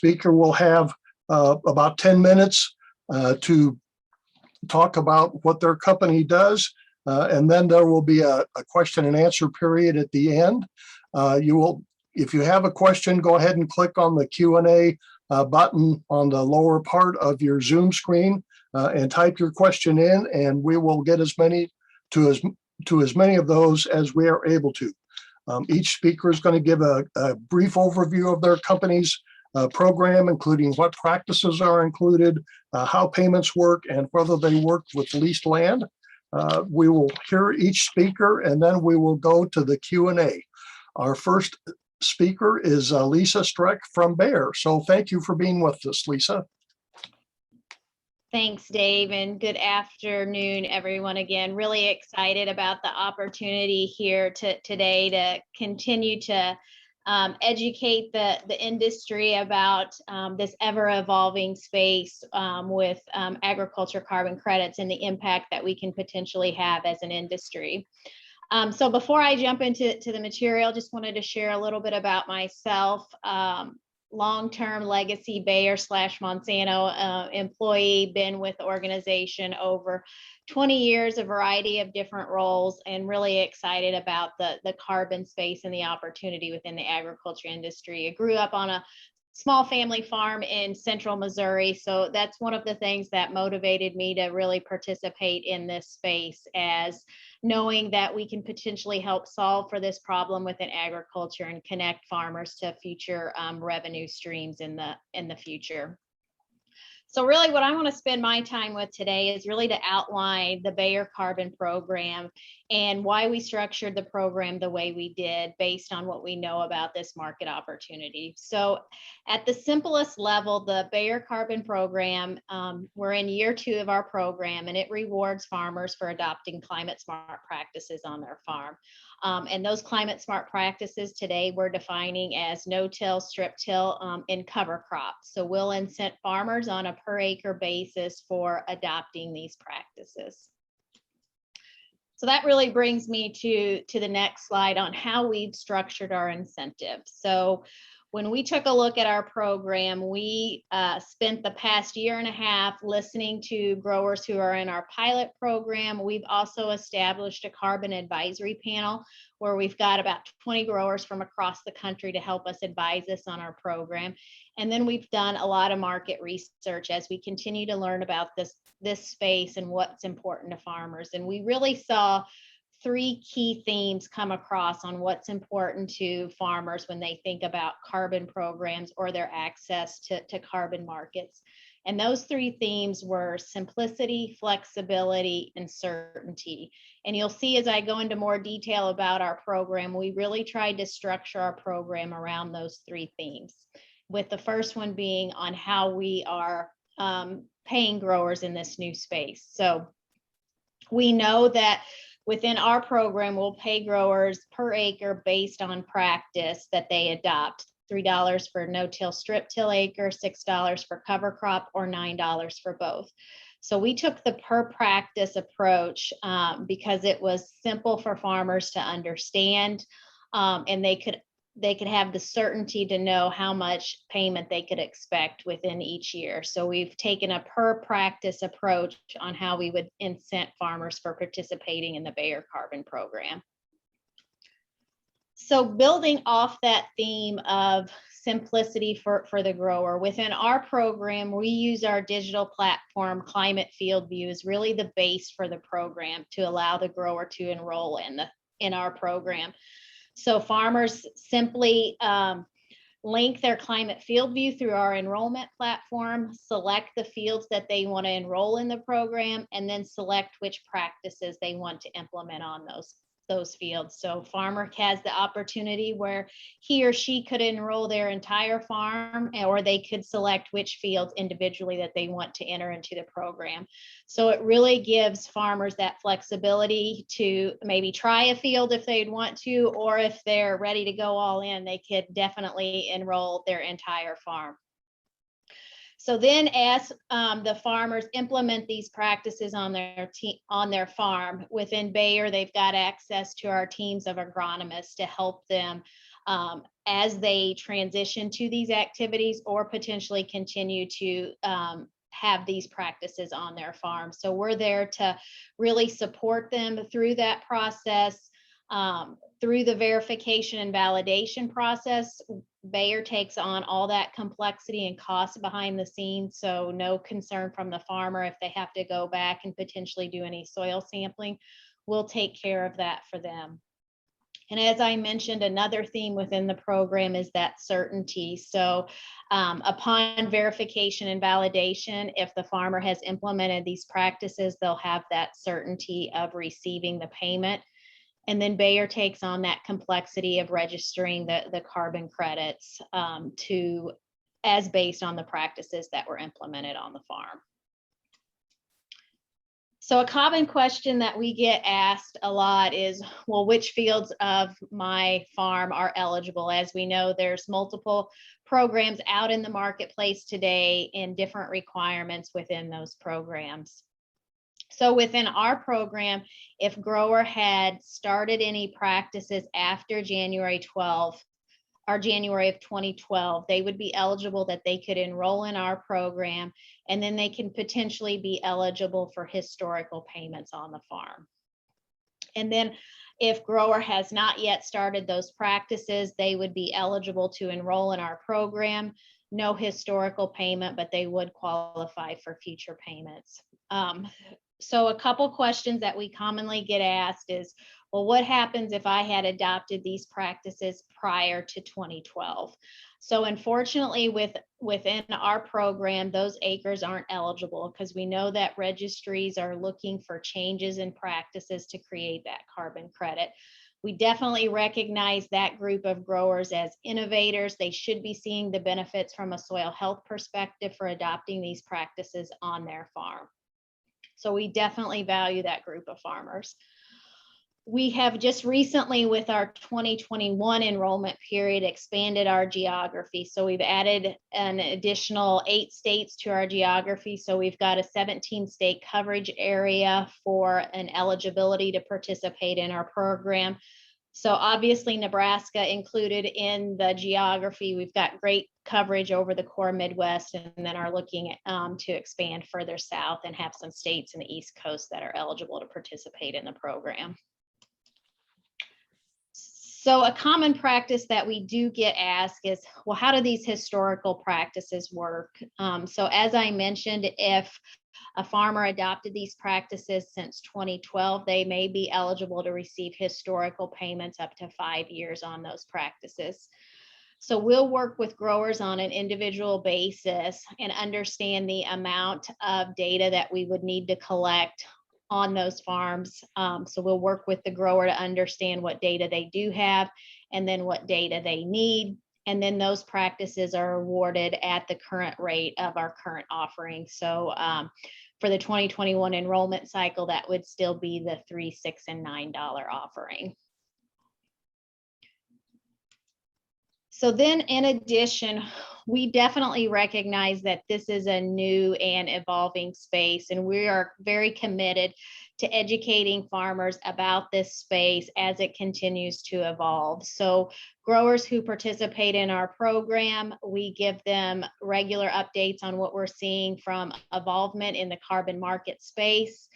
speaker will have about 10 minutes to talk about what their company does. And then there will be a question and answer period at the end. If you have a question, go ahead and click on the Q&A button on the lower part of your Zoom screen and type your question in, and we will get as many of those as we are able to. Each speaker is going to give a brief overview of their company's program, including what practices are included, how payments work, and whether they work with leased land. We will hear each speaker, and then we will go to the Q&A. Our first speaker is Lisa Streck from Bayer. So thank you for being with us, Lisa. Thanks, Dave, and good afternoon, everyone. Again, really excited about the opportunity here today to continue to educate the industry about this ever-evolving space with agriculture carbon credits and the impact that we can potentially have as an industry. So before I jump into the material, just wanted to share a little bit about myself. Long-term legacy Bayer / Monsanto employee, been with the organization over 20 years, a variety of different roles, and really excited about the carbon space and the opportunity within the agriculture industry. I grew up on a small family farm in central Missouri, so that's one of the things that motivated me to really participate in this space, as knowing that we can potentially help solve for this problem within agriculture and connect farmers to future revenue streams in the future. So really what I want to spend my time with today is really to outline the Bayer Carbon program and why we structured the program the way we did based on what we know about this market opportunity. So at the simplest level, the Bayer Carbon program, we're in year 2 of our program, and it rewards farmers for adopting climate smart practices on their farm. And those climate smart practices today we're defining as no-till, strip-till, and cover crops. So we'll incent farmers on a per acre basis for adopting these practices. So that really brings me to the next slide on how we've structured our incentives. So when we took a look at our program, we spent the past year and a half listening to growers who are in our pilot program. We've also established a carbon advisory panel where we've got about 20 growers from across the country to help us advise us on our program. And then we've done a lot of market research as we continue to learn about this space and what's important to farmers. And we really saw 3 key themes come across on what's important to farmers when they think about carbon programs or their access to carbon markets. And those 3 themes were simplicity, flexibility, and certainty. And you'll see as I go into more detail about our program, we really tried to structure our program around those 3 themes, with the first one being on how we are paying growers in this new space. So we know that within our program, we'll pay growers per acre based on practice that they adopt. $3 for no-till, strip-till acre, $6 for cover crop, or $9 for both. So we took the per practice approach because it was simple for farmers to understand, and they could have the certainty to know how much payment they could expect within each year. So we've taken a per practice approach on how we would incent farmers for participating in the Bayer Carbon program. So building off that theme of simplicity for the grower, within our program, we use our digital platform, Climate Field View, is really the base for the program to allow the grower to enroll in our program. So farmers simply link their Climate Field View through our enrollment platform, select the fields that they want to enroll in the program, and then select which practices they want to implement on those fields. So farmer has the opportunity where he or she could enroll their entire farm, or they could select which fields individually that they want to enter into the program. So it really gives farmers that flexibility to maybe try a field if they'd want to, or if they're ready to go all in, they could definitely enroll their entire farm. So then as the farmers implement these practices on their farm, within Bayer, they've got access to our teams of agronomists to help them as they transition to these activities or potentially continue to have these practices on their farm. So we're there to really support them through that process. Through the verification and validation process, Bayer takes on all that complexity and cost behind the scenes, so no concern from the farmer if they have to go back and potentially do any soil sampling. We'll take care of that for them. And as I mentioned, another theme within the program is that certainty. So upon verification and validation, if the farmer has implemented these practices, they'll have that certainty of receiving the payment. And then Bayer takes on that complexity of registering the carbon credits as based on the practices that were implemented on the farm. So a common question that we get asked a lot is, well, which fields of my farm are eligible? As we know, there's multiple programs out in the marketplace today and different requirements within those programs. So within our program, if grower had started any practices after January 12th or January of 2012, they would be eligible that they could enroll in our program, and then they can potentially be eligible for historical payments on the farm. And then if grower has not yet started those practices, they would be eligible to enroll in our program. No historical payment, but they would qualify for future payments. So a couple questions that we commonly get asked is, well, what happens if I had adopted these practices prior to 2012? So unfortunately, within our program, those acres aren't eligible because we know that registries are looking for changes in practices to create that carbon credit. We definitely recognize that group of growers as innovators. They should be seeing the benefits from a soil health perspective for adopting these practices on their farm. So we definitely value that group of farmers. We have just recently, with our 2021 enrollment period, expanded our geography. So we've added an additional 8 states to our geography. So we've got a 17-state coverage area for an eligibility to participate in our program. So obviously Nebraska included in the geography. We've got great coverage over the core Midwest, and then are looking to expand further south and have some states in the East Coast that are eligible to participate in the program. So a common practice that we do get asked is, well, how do these historical practices work? So as I mentioned, if a farmer adopted these practices since 2012, they may be eligible to receive historical payments up to 5 years on those practices. So we'll work with growers on an individual basis and understand the amount of data that we would need to collect on those farms. So we'll work with the grower to understand what data they do have and then what data they need. And then those practices are awarded at the current rate of our current offering. So for the 2021 enrollment cycle, that would still be the $3, $6, and $9 offering. So then in addition, we definitely recognize that this is a new and evolving space, and we are very committed to educating farmers about this space as it continues to evolve. So growers who participate in our program, we give them regular updates on what we're seeing from involvement in the carbon market space.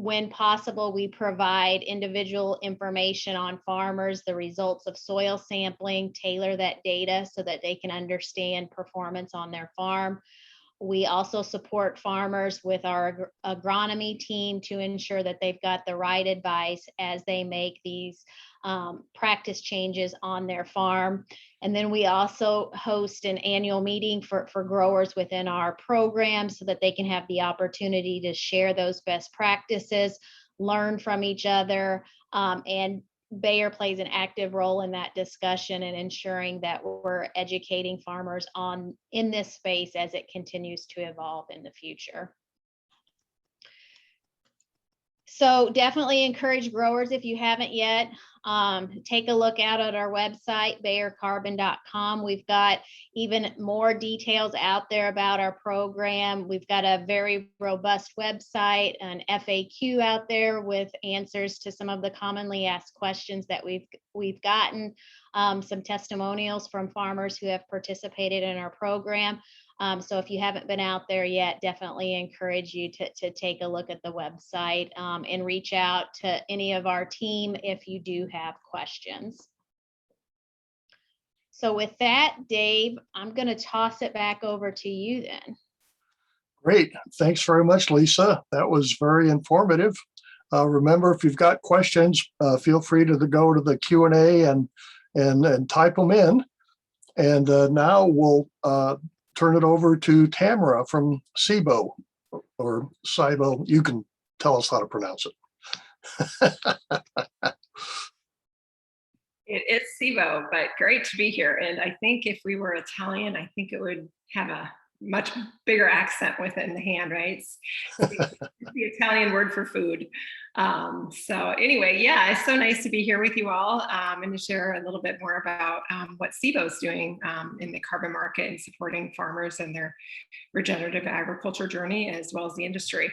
When possible, we provide individual information on farmers, the results of soil sampling, tailor that data so that they can understand performance on their farm. We also support farmers with our agronomy team to ensure that they've got the right advice as they make these practice changes on their farm. And then we also host an annual meeting for growers within our program so that they can have the opportunity to share those best practices, learn from each other, and Bayer plays an active role in that discussion and ensuring that we're educating farmers in this space as it continues to evolve in the future. So definitely encourage growers, if you haven't yet, take a look out at our website, bayercarbon.com. We've got even more details out there about our program. We've got a very robust website, an FAQ out there with answers to some of the commonly asked questions that we've gotten, some testimonials from farmers who have participated in our program. So if you haven't been out there yet, definitely encourage you to take a look at the website and reach out to any of our team if you do have questions. So with that, Dave, I'm going to toss it back over to you then. Great. Thanks very much, Lisa. That was very informative. Remember, if you've got questions, feel free to go to the Q&A and type them in. And now we'll turn it over to Tamara from CIBO, or CIBO. You can tell us how to pronounce it. It is CIBO, but great to be here. And I think if we were Italian, I think it would have a much bigger accent with it in the hand, right? It's the Italian word for food. So anyway, yeah, it's so nice to be here with you all and to share a little bit more about what CIBO is doing in the carbon market and supporting farmers and their regenerative agriculture journey, as well as the industry.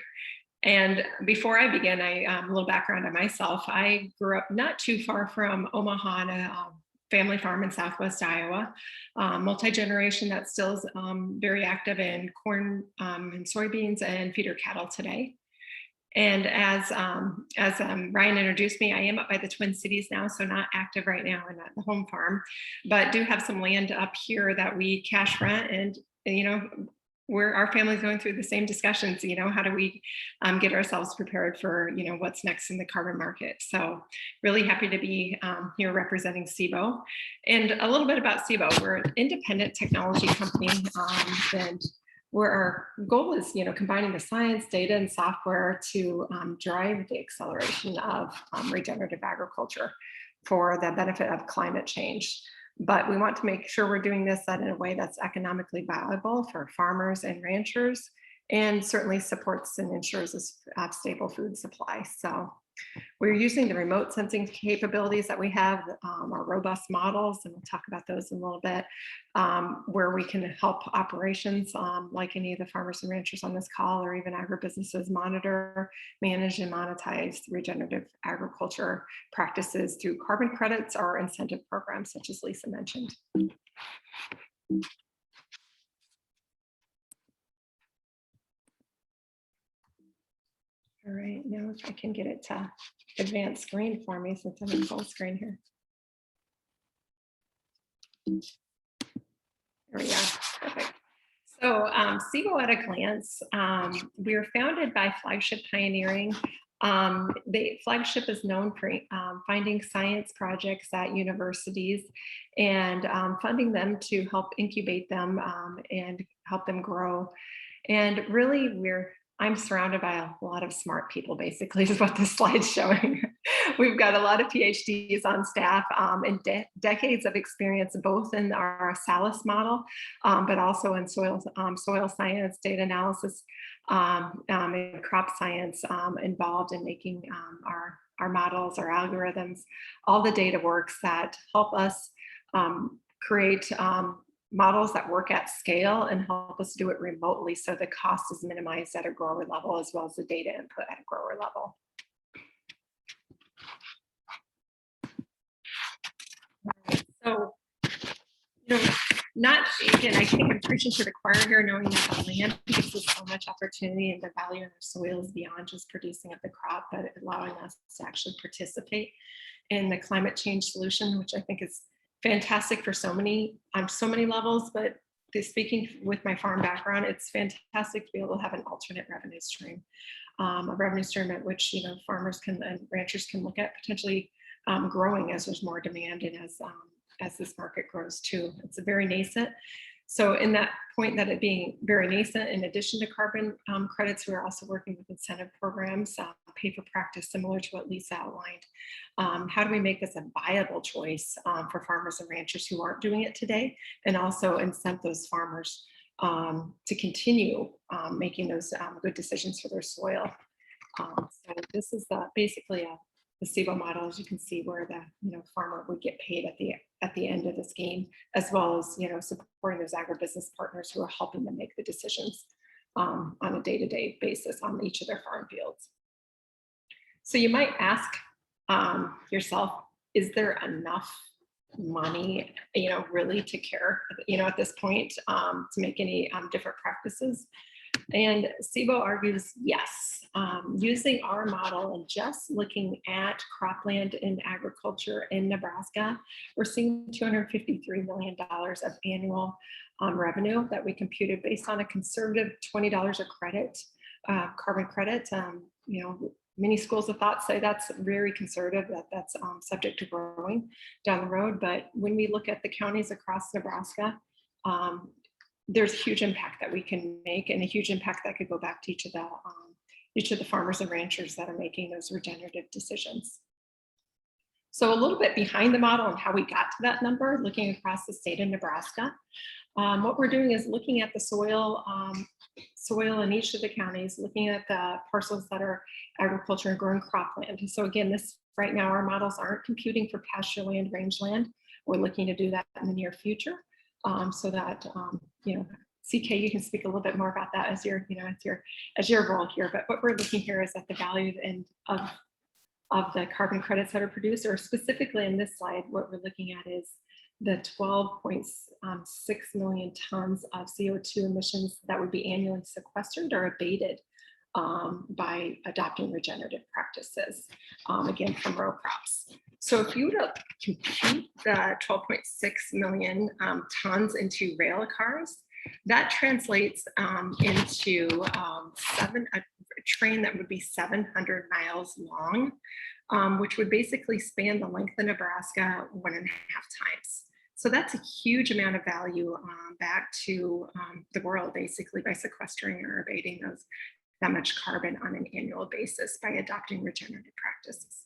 And before I begin, a little background on myself. I grew up not too far from Omaha on a family farm in Southwest Iowa, multi-generation that still is very active in corn and soybeans and feeder cattle today. And as Ryan introduced me, I am up by the Twin Cities now, so not active right now in the home farm, but do have some land up here that we cash rent. And our family's going through the same discussions, how do we get ourselves prepared for, what's next in the carbon market. So really happy to be here representing CIBO. And a little bit about CIBO. We're an independent technology company, and where our goal is, combining the science, data, and software to drive the acceleration of regenerative agriculture for the benefit of climate change. But we want to make sure we're doing this in a way that's economically viable for farmers and ranchers, and certainly supports and ensures a stable food supply. So we're using the remote sensing capabilities that we have, our robust models, and we'll talk about those in a little bit, where we can help operations like any of the farmers and ranchers on this call, or even agribusinesses, monitor, manage, and monetize regenerative agriculture practices through carbon credits or incentive programs, such as Lisa mentioned. All right, now if I can get it to advance screen for me, since I'm in full screen here. There we go, perfect. So CIBO at a glance, we were founded by Flagship Pioneering. The Flagship is known for finding science projects at universities and funding them to help incubate them and help them grow. And really, I'm surrounded by a lot of smart people, basically, is what this slide's showing. We've got a lot of PhDs on staff and decades of experience, both in our SALIS model, but also in soil science, data analysis, and crop science, involved in making our models, our algorithms, all the data works that help us create models that work at scale and help us do it remotely, so the cost is minimized at a grower level, as well as the data input at a grower level. So, again, I think I'm preaching to the choir here, knowing that the land gives us so much opportunity, and the value in our soil is beyond just producing of the crop, but allowing us to actually participate in the climate change solution, which I think is fantastic for so many levels. But speaking with my farm background, it's fantastic to be able to have an alternate revenue stream, a revenue stream at which farmers and ranchers can look at potentially growing as there's more demand, and as this market grows too. It's a very nascent. So in that point that it being very nascent, in addition to carbon credits, we're also working with incentive programs, pay for practice, similar to what Lisa outlined. How do we make this a viable choice for farmers and ranchers who aren't doing it today, and also incent those farmers to continue making those good decisions for their soil? So this is basically the CIBO model, as you can see, where the farmer would get paid at the end of this game, as well as supporting those agribusiness partners who are helping them make the decisions on a day-to-day basis on each of their farm fields. So you might ask yourself, is there enough money, really to care, at this point, to make any different practices? And CIBO argues yes. Using our model and just looking at cropland and agriculture in Nebraska, we're seeing $253 million of annual revenue that we computed based on a conservative $20 a credit, carbon credit. Many schools of thought say that's very conservative, that's subject to growing down the road. But when we look at the counties across Nebraska, there's a huge impact that we can make, and a huge impact that could go back to each of the farmers and ranchers that are making those regenerative decisions. So a little bit behind the model and how we got to that number, looking across the state of Nebraska. What we're doing is looking at the soil in each of the counties, looking at the parcels that are agriculture and growing cropland. And so again, right now our models aren't computing for pasture land, rangeland. We're looking to do that in the near future, so that CK, you can speak a little bit more about that as your role here. But what we're looking here is at the value of the carbon credits that are produced, or specifically in this slide, what we're looking at is the 12.6 million tons of CO2 emissions that would be annually sequestered or abated by adopting regenerative practices, again, from row crops. So if you were to compute the 12.6 million tons into rail cars, that translates into a train that would be 700 miles long, which would basically span the length of Nebraska 1.5 times. So that's a huge amount of value back to the world, basically, by sequestering or abating that much carbon on an annual basis by adopting regenerative practices.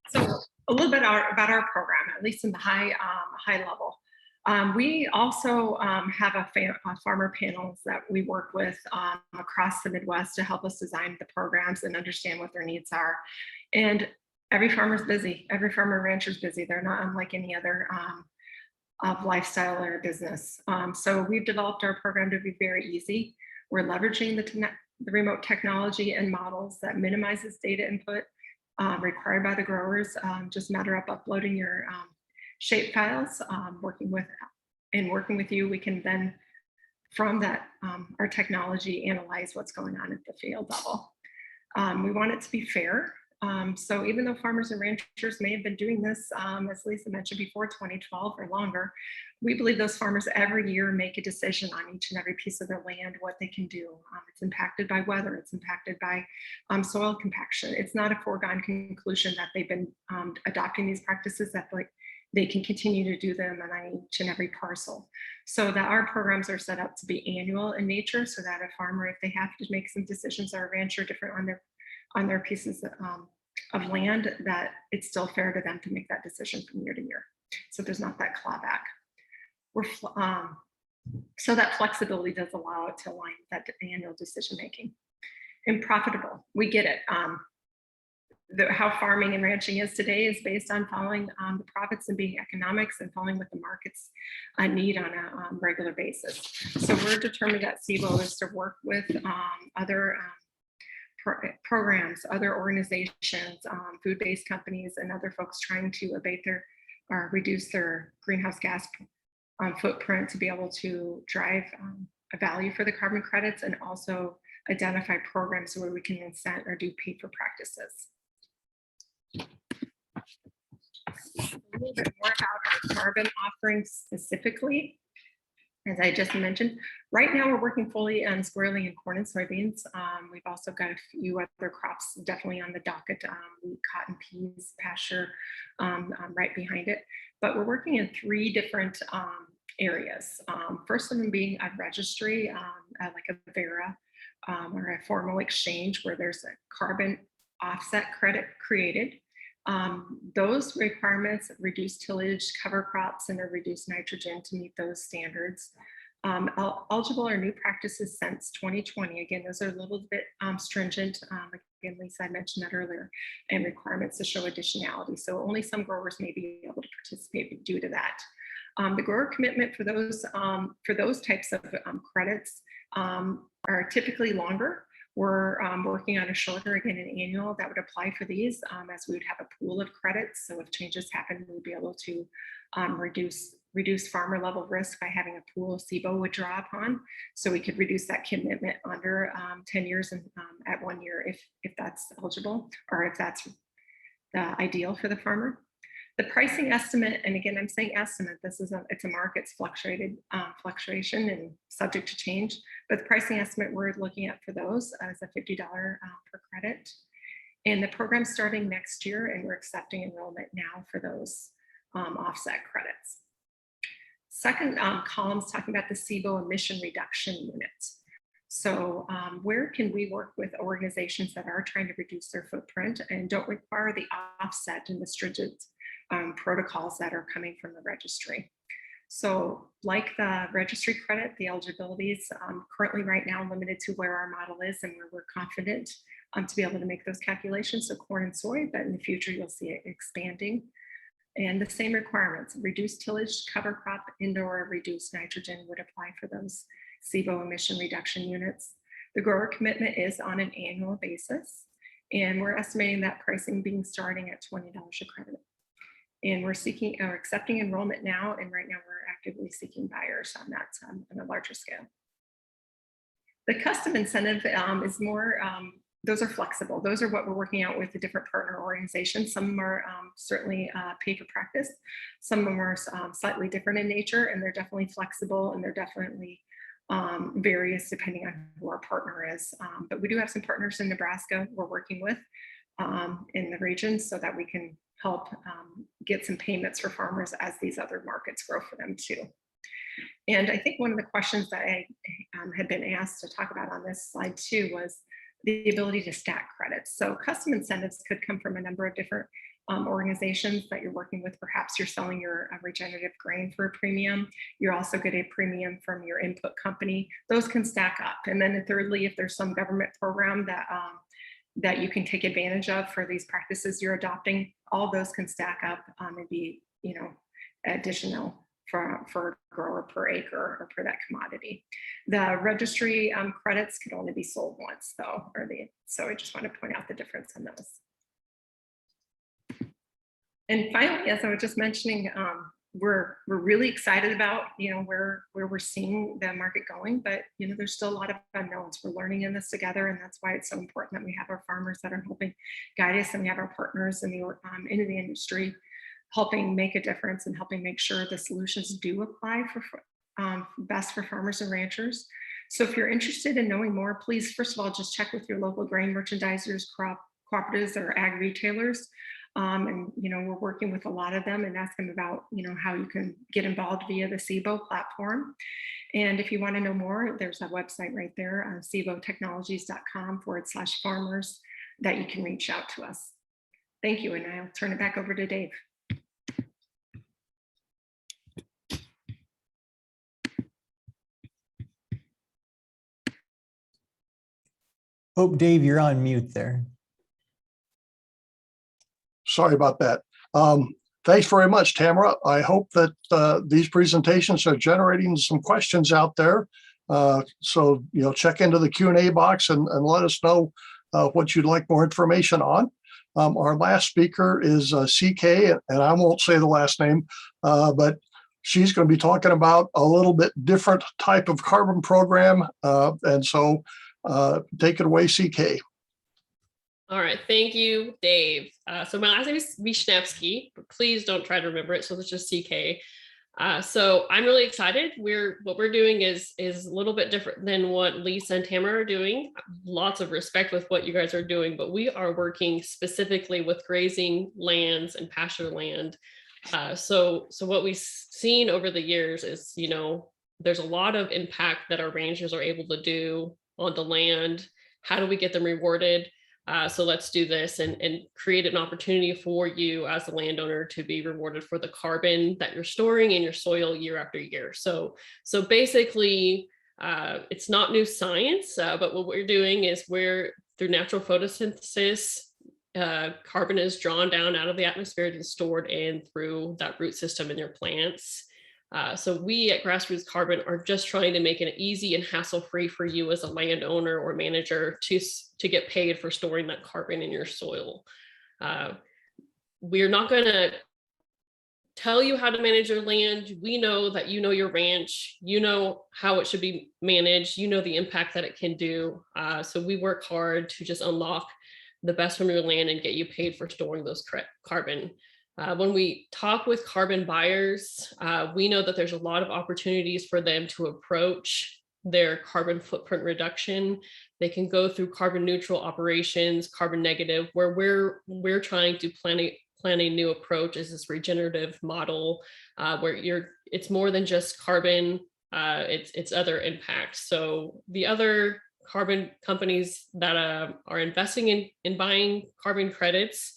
So a little bit about our program, at least in the high level. We also have a farmer panels that we work with across the Midwest to help us design the programs and understand what their needs are. And every farmer's busy. Every farmer rancher is busy. They're not unlike any other of lifestyle or business. So we've developed our program to be very easy. We're leveraging the remote technology and models that minimizes data input required by the growers. Just matter of uploading your shape files, working with you, we can then, from that, our technology, analyze what's going on at the field level. We want it to be fair. So even though farmers and ranchers may have been doing this, as Lisa mentioned before, 2012 or longer, we believe those farmers every year make a decision on each and every piece of their land, what they can do. It's impacted by weather, it's impacted by soil compaction. It's not a foregone conclusion that they've been adopting these practices, that they can continue to do them on each and every parcel. So that our programs are set up to be annual in nature, so that a farmer, if they have to make some decisions, or a rancher different on their pieces of land, that it's still fair to them to make that decision from year to year. So there's not that clawback. So that flexibility does allow it to align with that annual decision making. And profitable, we get it. How farming and ranching is today is based on following the profits and being economics and following what the markets need on a regular basis. So we're determined at CIBO is to work with other programs, other organizations, food-based companies, and other folks trying to abate or reduce their greenhouse gas footprint, to be able to drive a value for the carbon credits, and also identify programs where we can incent or do pay for practices. A little bit more about our carbon offerings specifically. As I just mentioned, right now we're working fully on squarely in corn and soybeans. We've also got a few other crops definitely on the docket, wheat, cotton, peas, pasture right behind it. But we're working in 3 different areas. First one being a registry, like a Vera or a formal exchange where there's a carbon offset credit created. Those requirements reduce tillage, cover crops, and reduce nitrogen to meet those standards. Eligible or new practices since 2020. Again, those are a little bit stringent. Again, Lisa, I mentioned that earlier, and requirements to show additionality. So only some growers may be able to participate due to that. The grower commitment for those types of credits are typically longer. We're working on a shorter, again, an annual that would apply for these, as we would have a pool of credits. So if changes happen, we'd be able to reduce farmer level risk by having a pool CIBO would draw upon. So we could reduce that commitment under 10 years and at 1 year if that's eligible, or if that's the ideal for the farmer. The pricing estimate, and again, I'm saying estimate, it's a market's fluctuation and subject to change, but the pricing estimate we're looking at for those is a $50 per credit. And the program's starting next year, and we're accepting enrollment now for those offset credits. Second column's talking about the CIBO emission reduction units. So where can we work with organizations that are trying to reduce their footprint and don't require the offset and the stringent protocols that are coming from the registry? So like the registry credit, the eligibility is currently right now limited to where our model is and where we're confident to be able to make those calculations, so corn and soy, but in the future you'll see it expanding. And the same requirements, reduced tillage, cover crop, indoor, reduced nitrogen would apply for those CIBO emission reduction units. The grower commitment is on an annual basis, and we're estimating that pricing being starting at $20 a credit. And we're seeking or accepting enrollment now, and right now we're actively seeking buyers on that on a larger scale. The custom incentive is more, those are flexible. Those are what we're working out with the different partner organizations. Some of them are certainly pay for practice. Some of them are slightly different in nature, and they're definitely flexible, and they're definitely various depending on who our partner is. But we do have some partners in Nebraska we're working with in the region so that we can help get some payments for farmers as these other markets grow for them too. And I think one of the questions that I had been asked to talk about on this slide too was the ability to stack credits. So custom incentives could come from a number of different organizations that you're working with. Perhaps you're selling your regenerative grain for a premium. You're also getting a premium from your input company. Those can stack up. And then thirdly, if there's some government program that you can take advantage of for these practices you're adopting, all those can stack up and be, additional for a grower per acre or per that commodity. The registry credits can only be sold once though, so I just want to point out the difference in those. And finally, as I was just mentioning, we're really excited about where we're seeing the market going, but there's still a lot of unknowns. We're learning in this together, and that's why it's so important that we have our farmers that are helping guide us, and we have our partners in into the industry helping make a difference and helping make sure the solutions do apply for best for farmers and ranchers. So if you're interested in knowing more, please first of all just check with your local grain merchandisers, cooperatives, or ag retailers. And we're working with a lot of them and ask them about how you can get involved via the CIBO platform. And if you want to know more, there's a website right there on cibotechnologies.com/farmers that you can reach out to us. Thank you, and I'll turn it back over to Dave. Oh, Dave, you're on mute there. Sorry about that. Thanks very much, Tamara. I hope that these presentations are generating some questions out there. So, check into the Q&A box and let us know what you'd like more information on. Our last speaker is CK, and I won't say the last name, but she's going to be talking about a little bit different type of carbon program. And so take it away, CK. All right, thank you, Dave. So my last name is Wisniewski, but please don't try to remember it. So it's just CK. So I'm really excited. What we're doing is a little bit different than what Lisa and Tamara are doing. Lots of respect with what you guys are doing, but we are working specifically with grazing lands and pasture land. So what we've seen over the years is, there's a lot of impact that our ranchers are able to do on the land. How do we get them rewarded? So let's do this and create an opportunity for you as a landowner to be rewarded for the carbon that you're storing in your soil year after year. So basically, it's not new science, but what we're doing is through natural photosynthesis, carbon is drawn down out of the atmosphere and stored in through that root system in your plants. So we at Grassroots Carbon are just trying to make it easy and hassle-free for you as a landowner or manager to get paid for storing that carbon in your soil. We're not going to tell you how to manage your land. We know that you know your ranch, you know how it should be managed, you know the impact that it can do. So we work hard to just unlock the best from your land and get you paid for storing those carbon. When we talk with carbon buyers, we know that there's a lot of opportunities for them to approach their carbon footprint reduction. They can go through carbon neutral operations, carbon negative, where we're trying to plan a new approach is this regenerative model, where it's more than just carbon, it's other impacts. So the other carbon companies that are investing in buying carbon credits,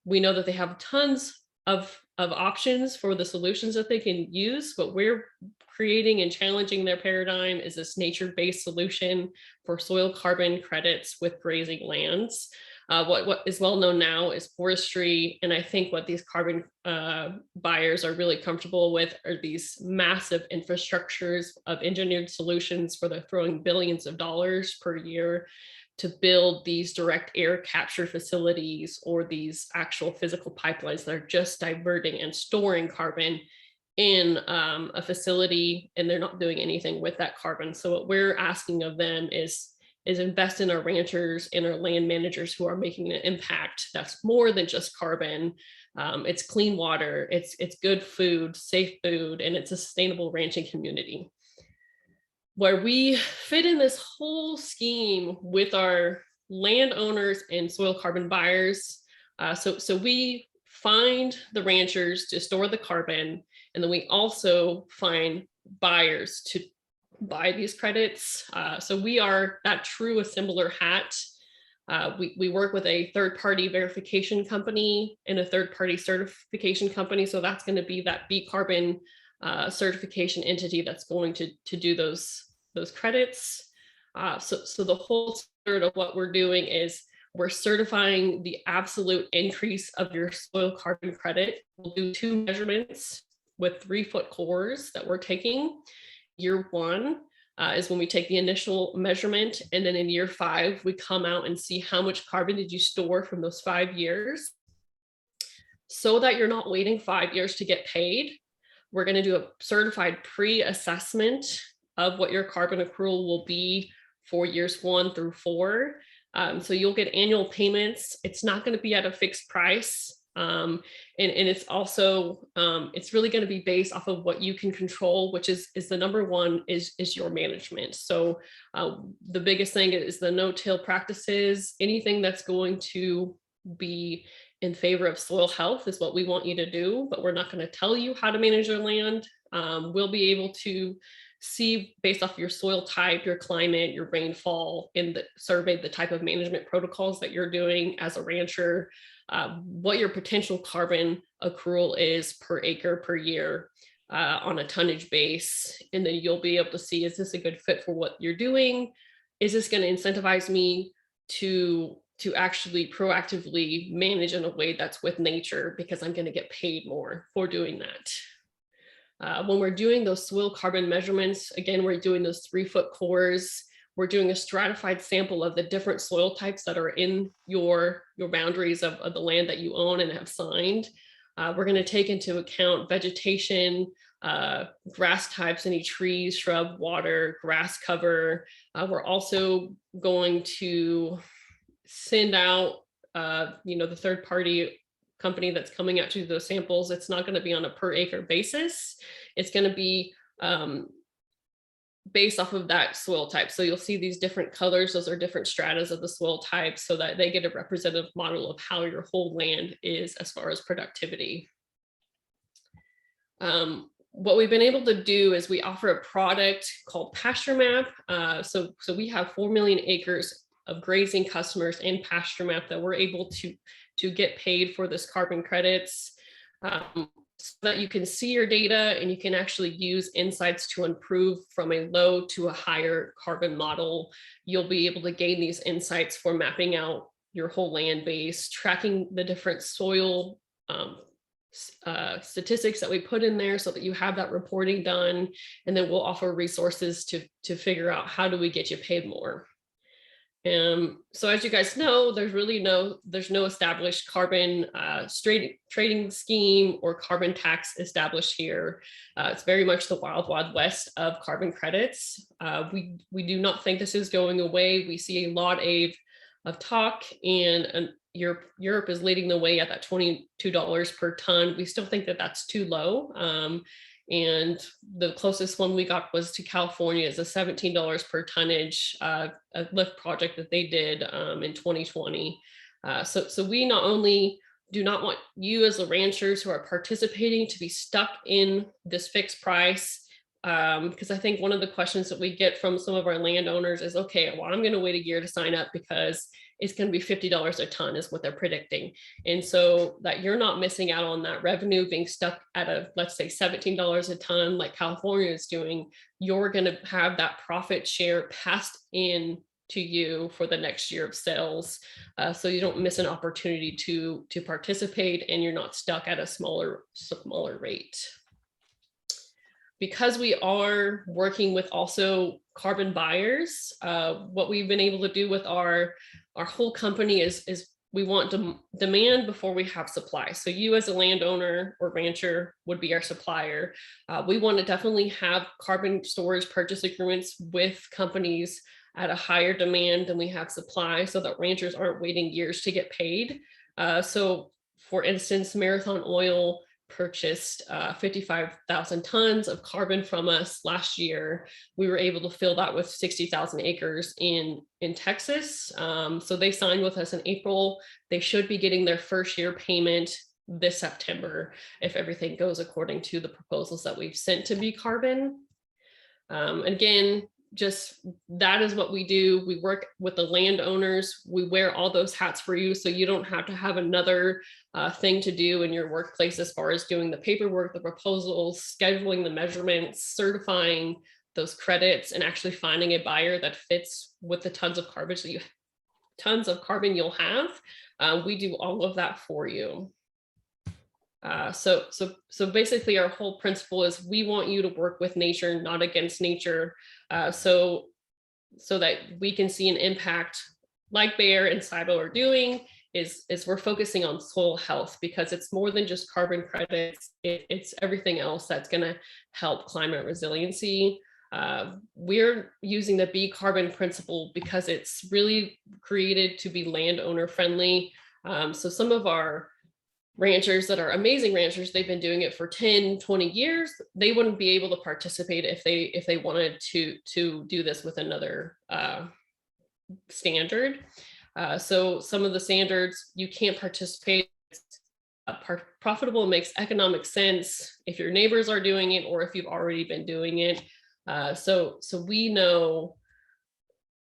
we know that they have tons of options for the solutions that they can use, but we're creating and challenging their paradigm is this nature-based solution for soil carbon credits with grazing lands. What is well known now is forestry, and I think what these carbon buyers are really comfortable with are these massive infrastructures of engineered solutions where they're throwing billions of dollars per year to build these direct air capture facilities or these actual physical pipelines that are just diverting and storing carbon in a facility, and they're not doing anything with that carbon. So what we're asking of them is invest in our ranchers and our land managers who are making an impact that's more than just carbon. It's clean water, it's good food, safe food, and it's a sustainable ranching community. Where we fit in this whole scheme with our landowners and soil carbon buyers. So we find the ranchers to store the carbon, and then we also find buyers to buy these credits. So we are that true assembler hat. We work with a third-party verification company and a third-party certification company. So that's going to be that BCarbon certification entity that's going to do those credits. So the whole spirit of what we're doing is we're certifying the absolute increase of your soil carbon credit. We'll do 2 measurements with 3-foot cores that we're taking. Year 1 is when we take the initial measurement, and then in year 5 we come out and see how much carbon did you store from those 5 years, so that you're not waiting 5 years to get paid. We're going to do a certified pre-assessment of what your carbon accrual will be for years 1 through 4. So you'll get annual payments. It's not going to be at a fixed price. And it's also, it's really going to be based off of what you can control, which is the number one is your management. So the biggest thing is the no-till practices. Anything that's going to be in favor of soil health is what we want you to do, but we're not going to tell you how to manage your land. We'll be able to see based off your soil type, your climate, your rainfall in the survey, the type of management protocols that you're doing as a rancher, what your potential carbon accrual is per acre per year on a tonnage base. And then you'll be able to see, is this a good fit for what you're doing? Is this going to incentivize me to actually proactively manage in a way that's with nature, because I'm going to get paid more for doing that. When we're doing those soil carbon measurements, again, we're doing those 3-foot cores. We're doing a stratified sample of the different soil types that are in your boundaries of the land that you own and have signed. We're going to take into account vegetation, grass types, any trees, shrub, water, grass cover. We're also going to send out, the third party company that's coming out to those samples. It's not going to be on a per acre basis. It's going to be based off of that soil type. So you'll see these different colors. Those are different stratas of the soil type, so that they get a representative model of how your whole land is as far as productivity. What we've been able to do is we offer a product called Pasture Map. So we have 4 million acres grazing customers in Pasture Map that we're able to get paid for this carbon credits, so that you can see your data and you can actually use insights to improve from a low to a higher carbon model. You'll be able to gain these insights for mapping out your whole land base, tracking the different soil statistics that we put in there so that you have that reporting done, and then we'll offer resources to figure out how do we get you paid more. So as you guys know, there's no established carbon trading scheme or carbon tax established here. It's very much the wild, wild west of carbon credits. We do not think this is going away. We see a lot of talk, and Europe is leading the way at that $22 per ton. We still think that that's too low. And the closest one we got was to California, is a $17 per tonnage a lift project that they did in 2020. So we not only do not want you as the ranchers who are participating to be stuck in this fixed price, because I think one of the questions that we get from some of our landowners is, okay, well, I'm going to wait a year to sign up because it's going to be $50 a ton is what they're predicting. And so that you're not missing out on that revenue being stuck at let's say $17 a ton like California is doing. You're going to have that profit share passed in to you for the next year of sales. So you don't miss an opportunity to participate, and you're not stuck at a smaller rate. Because we are working with also carbon buyers, what we've been able to do with our whole company is we want demand before we have supply. So you as a landowner or rancher would be our supplier. We want to definitely have carbon storage purchase agreements with companies at a higher demand than we have supply, so that ranchers aren't waiting years to get paid. So for instance, Marathon Oil purchased 55,000 tons of carbon from us last year. We were able to fill that with 60,000 acres in Texas. So they signed with us in April. They should be getting their first year payment this September if everything goes according to the proposals that we've sent to BCarbon. Again, just that is what we do. We work with the landowners. We wear all those hats for you, so you don't have to have another thing to do in your workplace as far as doing the paperwork, the proposals, scheduling the measurements, certifying those credits, and actually finding a buyer that fits with the tons of carbon you'll have. We do all of that for you. So basically our whole principle is we want you to work with nature, not against nature, so that we can see an impact like Bayer and CIBO are doing, is we're focusing on soil health, because it's more than just carbon credits. It's everything else that's going to help climate resiliency. We're using the BCarbon principle because it's really created to be landowner friendly. So some of our ranchers that are amazing ranchers, they've been doing it for 10, 20 years. They wouldn't be able to participate if they wanted to do this with another standard. So some of the standards you can't participate. It's profitable, makes economic sense if your neighbors are doing it or if you've already been doing it. So we know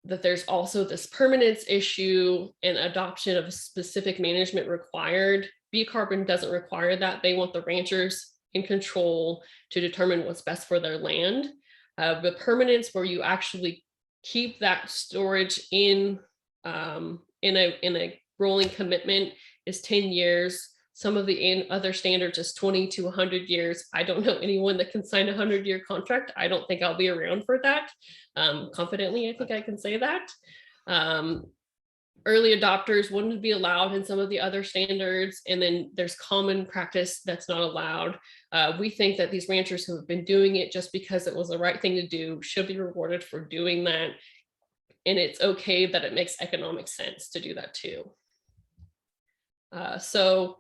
that there's also this permanence issue and adoption of specific management required. BCarbon doesn't require that. They want the ranchers in control to determine what's best for their land. The permanence, where you actually keep that storage in a rolling commitment, is 10 years. Some of the other standards is 20 to 100 years. I don't know anyone that can sign a 100-year contract. I don't think I'll be around for that. Confidently, I think I can say that. Early adopters wouldn't be allowed in some of the other standards. And then there's common practice that's not allowed. We think that these ranchers who have been doing it just because it was the right thing to do should be rewarded for doing that. And it's okay that it makes economic sense to do that too. So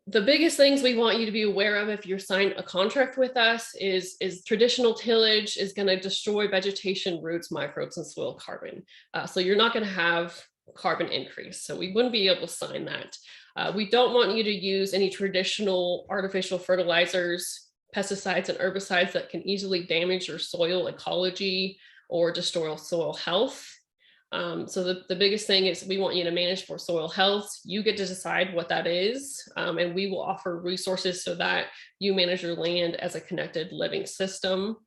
the biggest things we want you to be aware of if you're signed a contract with us is traditional tillage is going to destroy vegetation, roots, microbes, and soil carbon. So you're not going to have carbon increase. So we wouldn't be able to sign that. We don't want you to use any traditional artificial fertilizers, pesticides, and herbicides that can easily damage your soil ecology or destroy soil health. So the biggest thing is we want you to manage for soil health. You get to decide what that is, and we will offer resources so that you manage your land as a connected living system.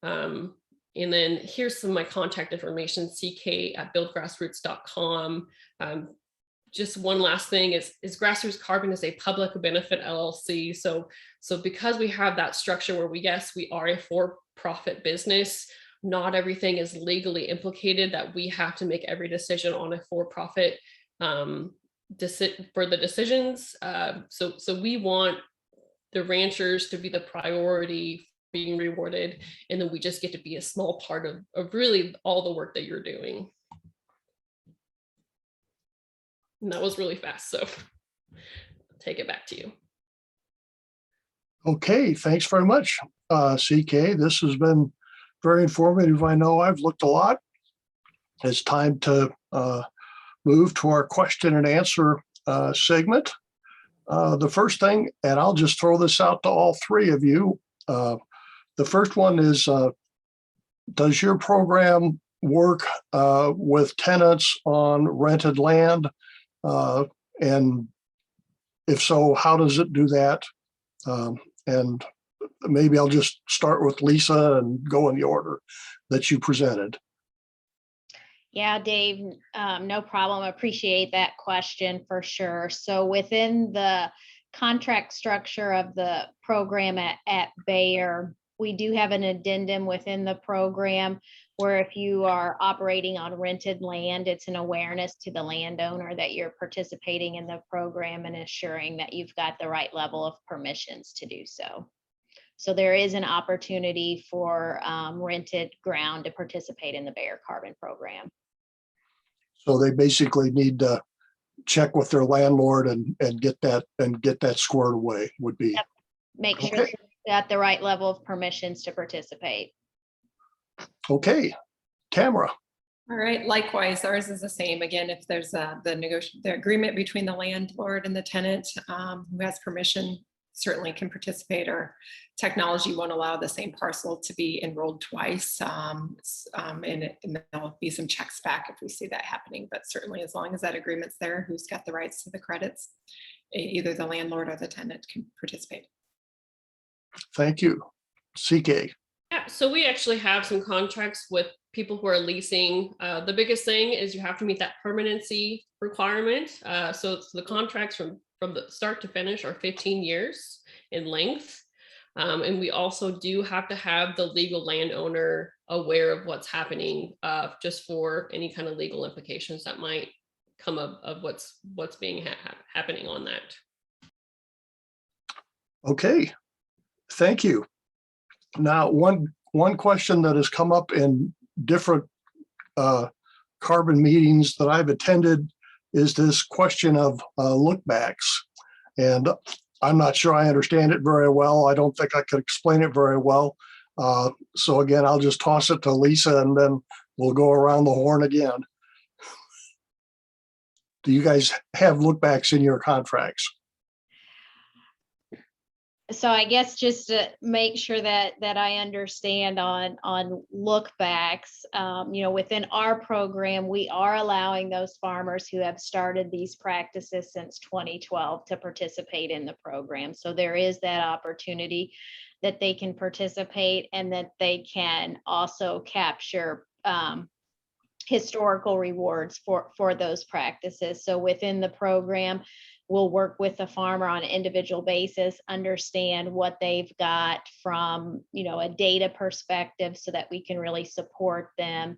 And then here's some of my contact information, ck@buildgrassroots.com. Just one last thing is Grassroots Carbon is a public benefit LLC. So because we have that structure where we are a for-profit business, not everything is legally implicated that we have to make every decision on a for-profit for the decisions. So we want the ranchers to be the priority being rewarded, and then we just get to be a small part of really all the work that you're doing. And that was really fast, so I'll take it back to you. Okay, thanks very much, CK. This has been very informative. I know I've looked a lot. It's time to move to our question and answer segment. The first thing, and I'll just throw this out to all three of you. The first one is, does your program work with tenants on rented land? And if so, how does it do that? And maybe I'll just start with Lisa and go in the order that you presented. Yeah, Dave, no problem. Appreciate that question for sure. So within the contract structure of the program at Bayer, we do have an addendum within the program where if you are operating on rented land, it's an awareness to the landowner that you're participating in the program and assuring that you've got the right level of permissions to do so. So there is an opportunity for rented ground to participate in the Bayer Carbon program. So they basically need to check with their landlord and get that squared away would be. Yep. Make sure Okay. they've got the right level of permissions to participate. Okay, Tamara. All right, likewise, ours is the same. Again, if there's the agreement between the landlord and the tenant who has permission, certainly can participate. Our technology won't allow the same parcel to be enrolled twice. And there'll be some checks back if we see that happening. But certainly as long as that agreement's there, who's got the rights to the credits, either the landlord or the tenant can participate. Thank you. CK. Yeah, so we actually have some contracts with people who are leasing. The biggest thing is you have to meet that permanency requirement. So it's the contracts from the start to finish are 15 years in length. And we also do have to have the legal landowner aware of what's happening, just for any kind of legal implications that might come of what's being happening on that. Okay, thank you. Now, one question that has come up in different carbon meetings that I've attended is this question of lookbacks. And I'm not sure I understand it very well. I don't think I could explain it very well. So again, I'll just toss it to Lisa and then we'll go around the horn again. Do you guys have lookbacks in your contracts? So I guess just to make sure that I understand on look backs, within our program, we are allowing those farmers who have started these practices since 2012 to participate in the program. So there is that opportunity that they can participate and that they can also capture historical rewards for those practices. So within the program, we'll work with the farmer on an individual basis, understand what they've got from, a data perspective so that we can really support them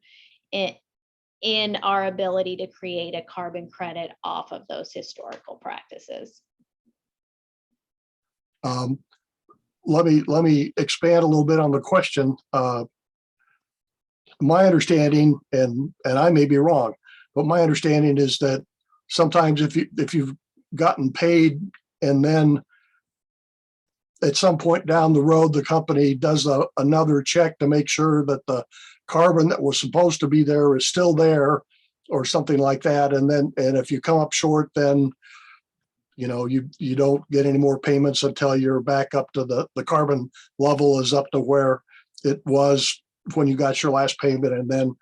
in our ability to create a carbon credit off of those historical practices. Let me expand a little bit on the question. My understanding, and I may be wrong, but my understanding is that sometimes if you've gotten paid and then at some point down the road the company does another check to make sure that the carbon that was supposed to be there is still there or something like that, and if you come up short, then you don't get any more payments until you're back up to the carbon level is up to where it was when you got your last payment, and then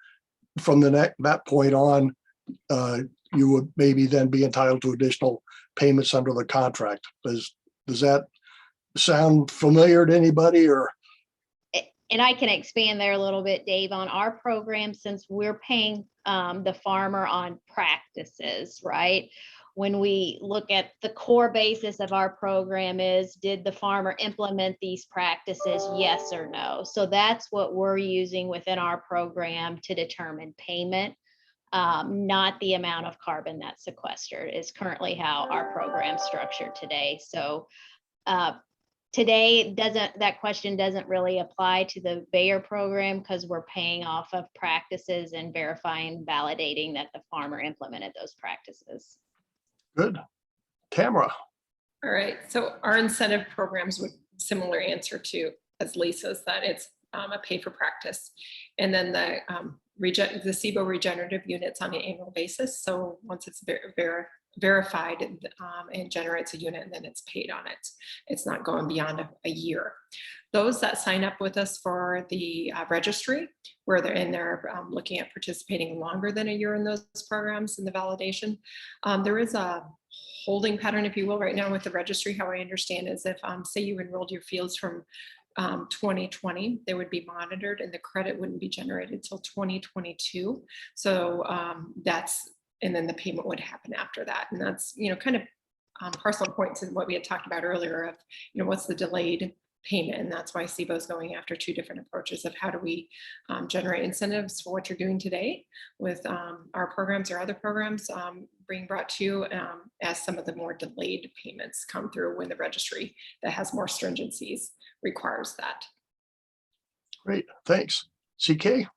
from that point on, you would maybe then be entitled to additional payments under the contract. Does that sound familiar to anybody, or? And I can expand there a little bit, Dave, on our program, since we're paying the farmer on practices, right? When we look at the core basis of our program is, did the farmer implement these practices, yes or no? So that's what we're using within our program to determine payment, not the amount of carbon that's sequestered, is currently how our program's structured today. So today that question doesn't really apply to the Bayer program, because we're paying off of practices and verifying, validating that the farmer implemented those practices. Good. Tamara. All right, so our incentive programs would similar answer to as Lisa's, that it's a pay for practice. And then the CIBO regenerative units on an annual basis. So once it's verified and generates a unit, and then it's paid on it. It's not going beyond a year. Those that sign up with us for the registry, where they're looking at participating longer than a year in those programs and the validation, there is a holding pattern, if you will, right now with the registry. How I understand is if say you enrolled your fields from 2020, they would be monitored and the credit wouldn't be generated till 2022. So and then the payment would happen after that. And that's, kind of parcel points in what we had talked about earlier of, what's the delayed payment. And that's why CIBO is going after two different approaches of how do we generate incentives for what you're doing today with our programs or other programs being brought to you as some of the more delayed payments come through when the registry that has more stringencies requires that. Great, thanks. CK?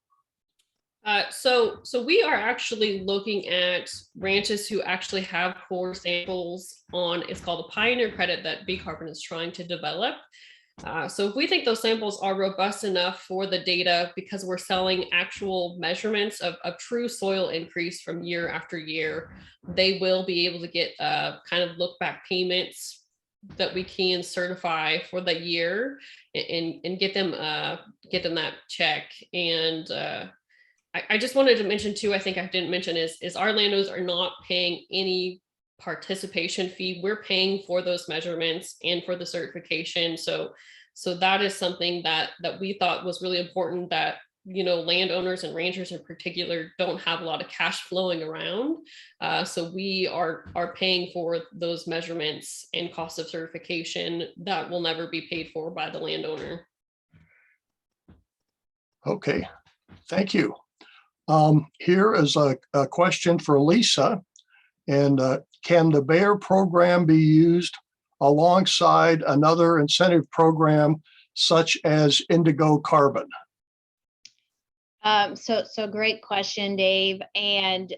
So we are actually looking at ranches who actually have core samples on, it's called a pioneer credit that BCarbon is trying to develop. So if we think those samples are robust enough for the data, because we're selling actual measurements of true soil increase from year after year, they will be able to get kind of look back payments that we can certify for the year and get them that check. And I just wanted to mention too, I think I didn't mention is our landowners are not paying any participation fee. We're paying for those measurements and for the certification. So that is something that we thought was really important, that landowners and ranchers in particular don't have a lot of cash flowing around. So we are paying for those measurements and cost of certification that will never be paid for by the landowner. Okay, thank you. Here is a question for Lisa. And can the Bayer program be used alongside another incentive program such as Indigo Carbon? So great question, Dave. And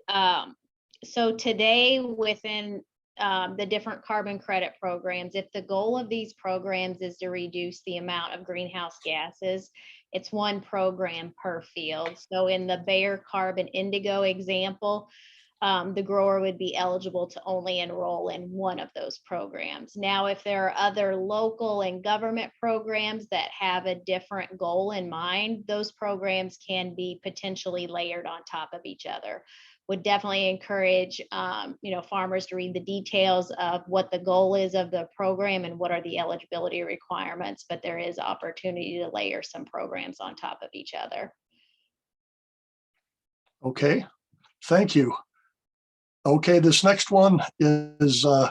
so today within the different carbon credit programs, if the goal of these programs is to reduce the amount of greenhouse gases, it's one program per field. So in the Bayer Carbon Indigo example, the grower would be eligible to only enroll in one of those programs. Now, if there are other local and government programs that have a different goal in mind, those programs can be potentially layered on top of each other. Would definitely encourage farmers to read the details of what the goal is of the program and what are the eligibility requirements, but there is opportunity to layer some programs on top of each other. Okay, thank you. Okay, this next one is I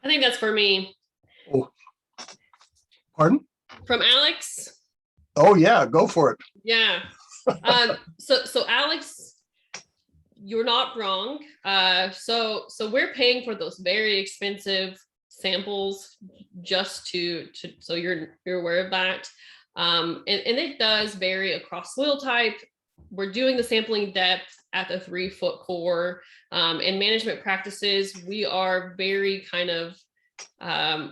think that's for me. Oh, pardon? From Alex. Oh yeah, go for it. Yeah. So Alex, you're not wrong. So we're paying for those very expensive samples just to so you're aware of that. And it does vary across soil type. We're doing the sampling depth at the 3-foot core. In management practices, we are very kind of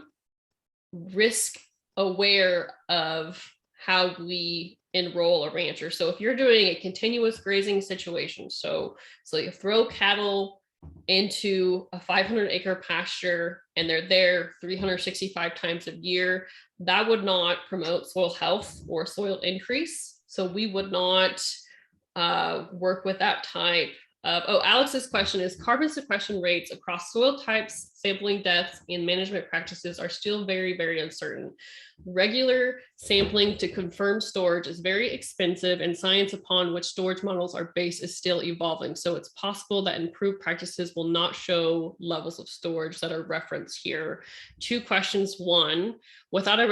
risk aware of how we enroll a rancher. So if you're doing a continuous grazing situation, so you throw cattle into a 500-acre pasture and they're there 365 times a year, that would not promote soil health or soil increase. So we would not work with that type of, oh, Alex's question is carbon sequestration rates across soil types, sampling depths, and management practices are still very, very uncertain. Regular sampling to confirm storage is very expensive, and science upon which storage models are based is still evolving. So it's possible that improved practices will not show levels of storage that are referenced here. 2 questions. 1, without a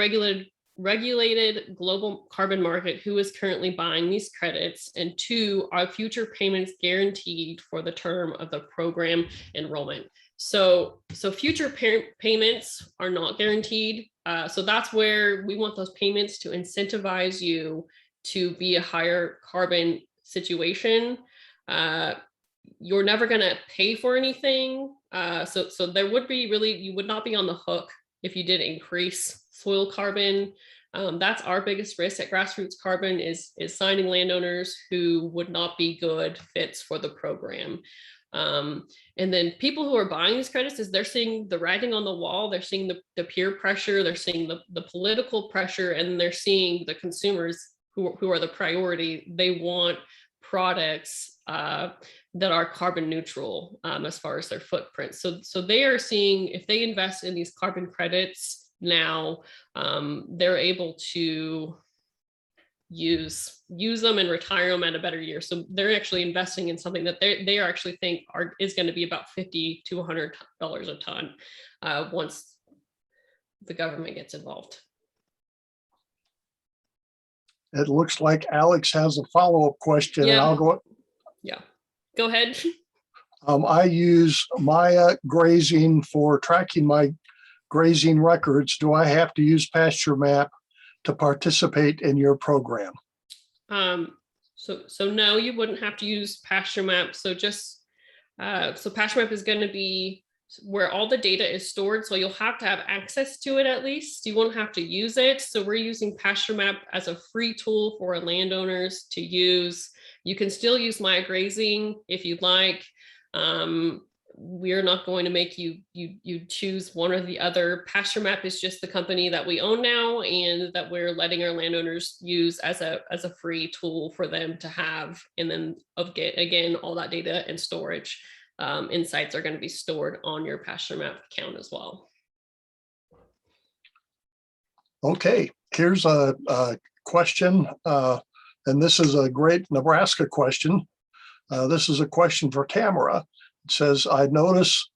regulated global carbon market, who is currently buying these credits? And 2, are future payments guaranteed for the term of the program enrollment? So future payments are not guaranteed. So that's where we want those payments to incentivize you to be a higher carbon situation. You're never going to pay for anything. So there would be really, you would not be on the hook if you did increase soil carbon. That's our biggest risk at Grassroots Carbon is signing landowners who would not be good fits for the program. And then people who are buying these credits is they're seeing the writing on the wall, they're seeing the peer pressure, they're seeing the political pressure, and they're seeing the consumers who are the priority. They want products that are carbon neutral as far as their footprint. So they are seeing if they invest in these carbon credits now, they're able to use them and retire them at a better year. So they're actually investing in something that they actually think is going to be about $50 to $100 a ton once the government gets involved. It looks like Alex has a follow-up question, and Yeah. I'll go. Yeah, go ahead. I use Maya grazing for tracking my grazing records. Do I have to use Pasture Map to participate in your program? So no, you wouldn't have to use Pasture Map. So just so Pasture Map is going to be where all the data is stored. So you'll have to have access to it at least. You won't have to use it. So we're using Pasture Map as a free tool for our landowners to use. You can still use Maya grazing if you'd like. We're not going to make you choose one or the other. Pasture Map is just the company that we own now and that we're letting our landowners use as a free tool for them to have. And then again, all that data and storage insights are going to be stored on your Pasture Map account as well. Okay, here's a question, and this is a great Nebraska question. This is a question for Tamara. It says, I notice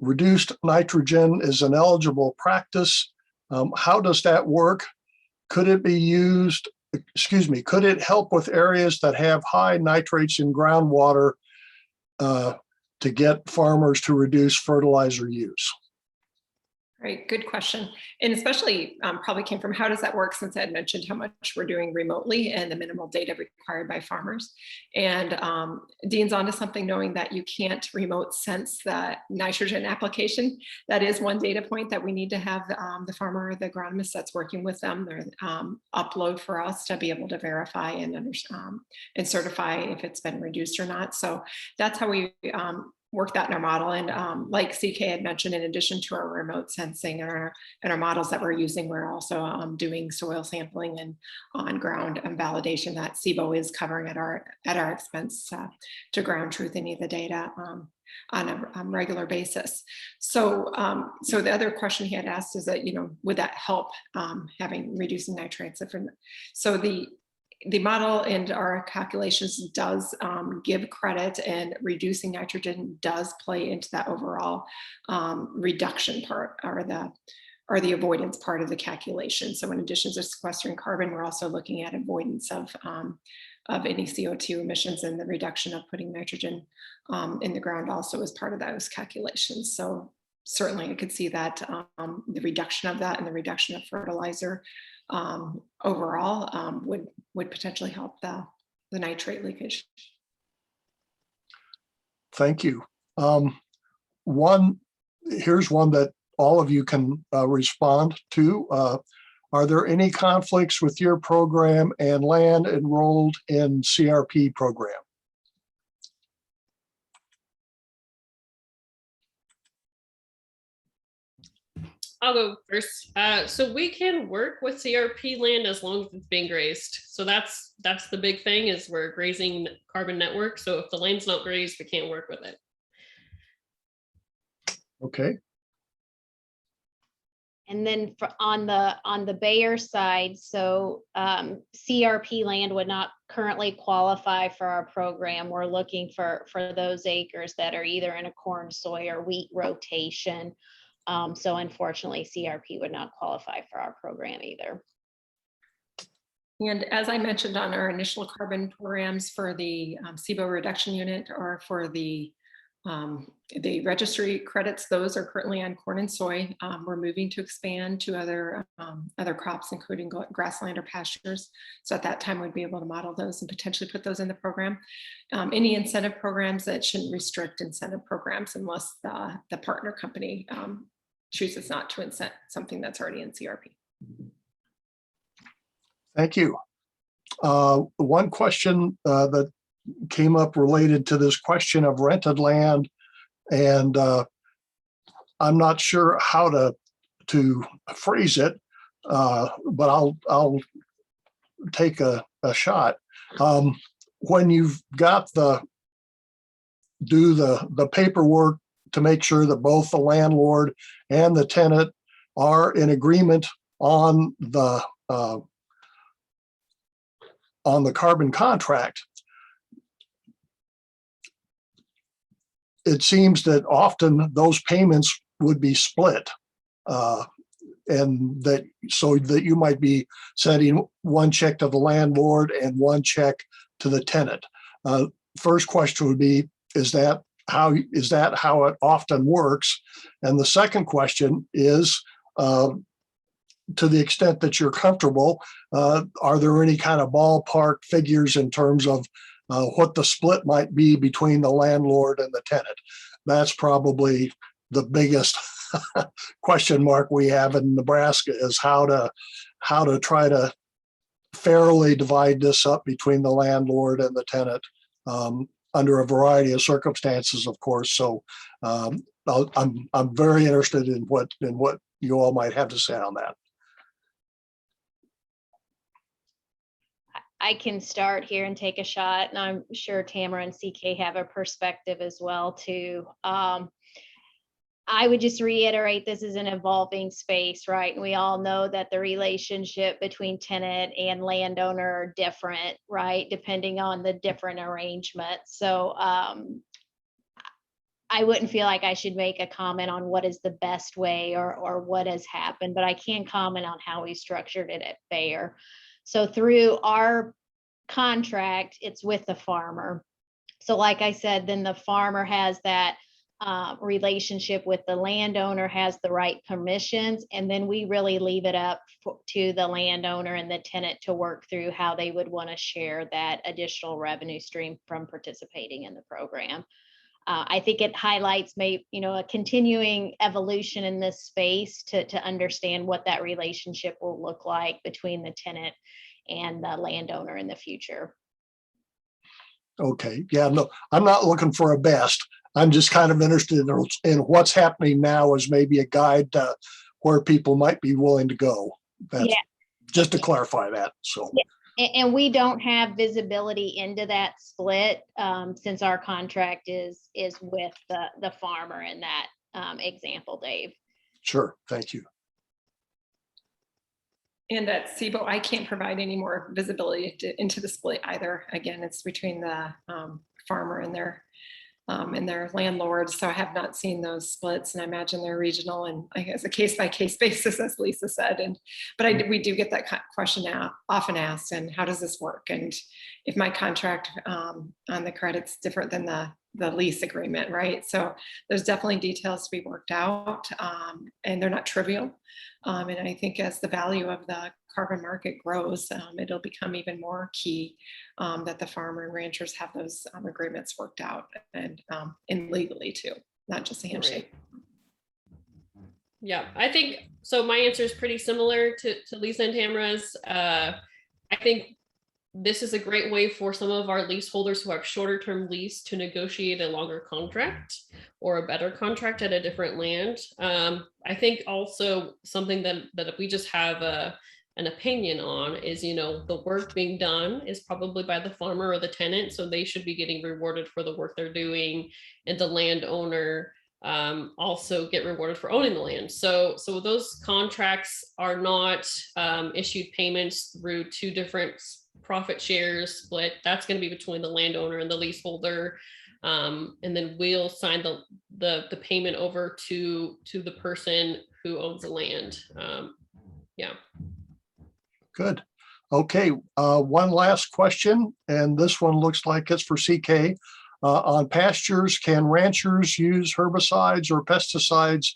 reduced nitrogen is an eligible practice. How does that work? Could it be used, could it help with areas that have high nitrates in groundwater to get farmers to reduce fertilizer use? Right, good question. And especially probably came from how does that work, since I had mentioned how much we're doing remotely and the minimal data required by farmers. And Dean's onto something, knowing that you can't remote sense that nitrogen application. That is one data point that we need to have the farmer or the agronomist that's working with them upload for us to be able to verify and certify if it's been reduced or not. So that's how we work that in our model. And like CK had mentioned, in addition to our remote sensing and our models that we're using, we're also doing soil sampling and on-ground validation that CIBO is covering at our expense to ground truth any of the data on a regular basis. So the other question he had asked is that, would that help reducing nitrates? So the model and our calculations does give credit, and reducing nitrogen does play into that overall reduction part, or the avoidance part of the calculation. So in addition to sequestering carbon, we're also looking at avoidance of any CO2 emissions, and the reduction of putting nitrogen in the ground also as part of those calculations. So certainly I could see that the reduction of that and the reduction of fertilizer overall would potentially help the nitrate leakage. Thank you. Here's one that all of you can respond to. Are there any conflicts with your program and land enrolled in CRP program? I'll go first. So we can work with CRP land as long as it's being grazed. So that's the big thing, is we're grazing carbon network. So if the land's not grazed, we can't work with it. Okay, And then on the Bayer side, so CRP land would not currently qualify for our program. We're looking for those acres that are either in a corn, soy, or wheat rotation. So unfortunately, CRP would not qualify for our program either. And as I mentioned on our initial carbon programs for the CIBO reduction unit, or for the registry credits, those are currently on corn and soy. We're moving to expand to other crops, including grassland or pastures. So at that time, we'd be able to model those and potentially put those in the program. Any incentive programs, that shouldn't restrict incentive programs unless the partner company chooses not to incent something that's already in CRP. thank you. One question that came up related to this question of rented land, and I'm not sure how to phrase it, but I'll take a shot. When you've got do the paperwork to make sure that both the landlord and the tenant are in agreement on the carbon contract, it seems that often those payments would be split, and so that you might be sending one check to the landlord and one check to the tenant. First question would be, is that how it often works? And the second question is, to the extent that you're comfortable, are there any kind of ballpark figures in terms of what the split might be between the landlord and the tenant? That's probably the biggest question mark we have in Nebraska, is how to try to fairly divide this up between the landlord and the tenant, under a variety of circumstances, of course. So I'm very interested in what you all might have to say on that. I can start here and take a shot, and I'm sure Tamara and CK have a perspective as well too. I would just reiterate, this is an evolving space, right? And we all know that the relationship between tenant and landowner are different, right? Depending on the different arrangements. So I wouldn't feel like I should make a comment on what is the best way or what has happened, but I can comment on how we structured it at Bayer. So through our contract, it's with the farmer. So like I said, then the farmer has that relationship with the landowner, has the right permissions, and then we really leave it up to the landowner and the tenant to work through how they would want to share that additional revenue stream from participating in the program. I think it highlights a continuing evolution in this space to understand what that relationship will look like between the tenant and the landowner in the future. Okay, yeah, no, I'm not looking for a best. I'm just kind of interested in what's happening now as maybe a guide to where people might be willing to go. That's just to clarify that. So. Yeah. And we don't have visibility into that split since our contract is with the farmer in that example, Dave. Sure, thank you. And at CIBO, I can't provide any more visibility into the split either. Again, it's between the farmer and their landlords. So I have not seen those splits, and I imagine they're regional and I guess a case-by-case basis, as Lisa said. But we do get that question often asked, and how does this work? And if my contract on the credit's different than the lease agreement, right? So there's definitely details to be worked out, and they're not trivial. And I think as the value of the carbon market grows, it'll become even more key that the farmer and ranchers have those agreements worked out, and legally too, not just a handshake. Yeah, I think so. My answer is pretty similar to Lisa and Tamara's. I think this is a great way for some of our leaseholders who have shorter term lease to negotiate a longer contract or a better contract at a different land. I think also something that we just have an opinion on is, the work being done is probably by the farmer or the tenant, so they should be getting rewarded for the work they're doing, and the landowner also get rewarded for owning the land. So those contracts are not issued payments through two different profit shares split. That's going to be between the landowner and the leaseholder, and then we'll sign the payment over to the person who owns the land. Yeah. Good. Okay, one last question, and this one looks like it's for CK. On pastures, can ranchers use herbicides or pesticides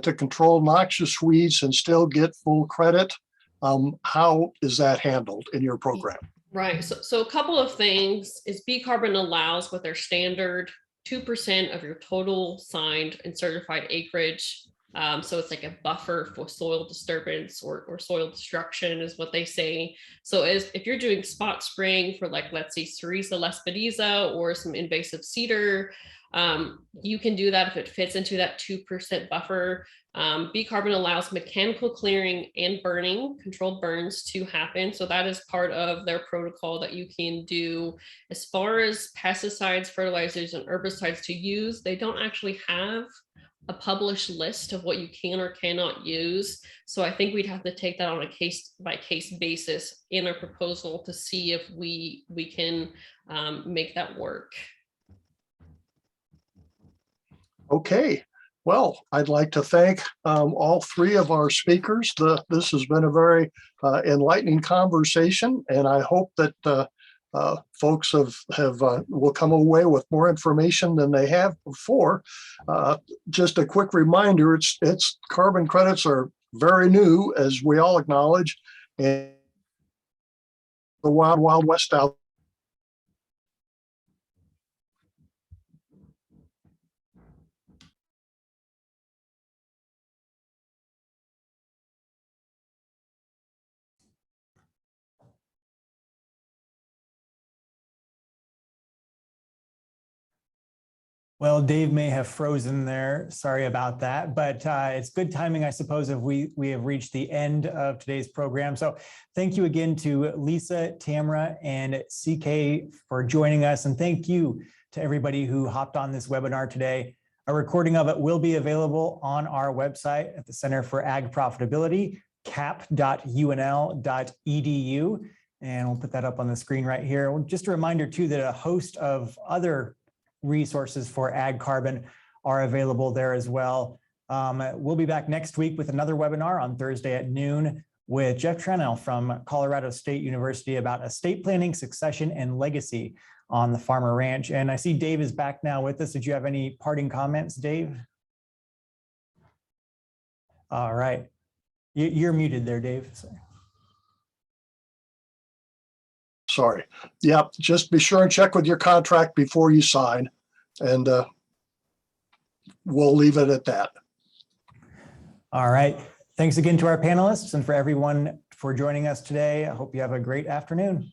to control noxious weeds and still get full credit? How is that handled in your program? Right. So a couple of things is BCarbon allows with their standard 2% of your total signed and certified acreage. So it's like a buffer for soil disturbance or soil destruction is what they say. So if you're doing spot spraying for, like, let's say Cerisa lespedeza or some invasive cedar, you can do that if it fits into that 2% buffer. BCarbon allows mechanical clearing and burning, controlled burns, to happen. So that is part of their protocol that you can do. As far as pesticides, fertilizers, and herbicides to use, they don't actually have a published list of what you can or cannot use. So I think we'd have to take that on a case by case basis in our proposal to see if we can make that work. Okay, well, I'd like to thank all three of our speakers. This has been a very enlightening conversation, and I hope that folks will come away with more information than they have before. Just a quick reminder, it's carbon credits are very new, as we all acknowledge, and the wild west out. Well, Dave may have frozen there. Sorry about that, but it's good timing, I suppose, if we have reached the end of today's program. So thank you again to Lisa, Tamara, and CK for joining us. And thank you to everybody who hopped on this webinar today. A recording of it will be available on our website at the Center for Ag Profitability, cap.unl.edu. And we'll put that up on the screen right here. Just a reminder too, that a host of other resources for ag carbon are available there as well. We'll be back next week with another webinar on Thursday at noon with Jeff Tranel from Colorado State University about estate planning, succession, and legacy on the farmer ranch. And I see Dave is back now with us. Did you have any parting comments, Dave? All right. You're muted there, Dave. Sorry. Yeah, just be sure and check with your contract before you sign, and we'll leave it at that. All right. Thanks again to our panelists and for everyone for joining us today. I hope you have a great afternoon.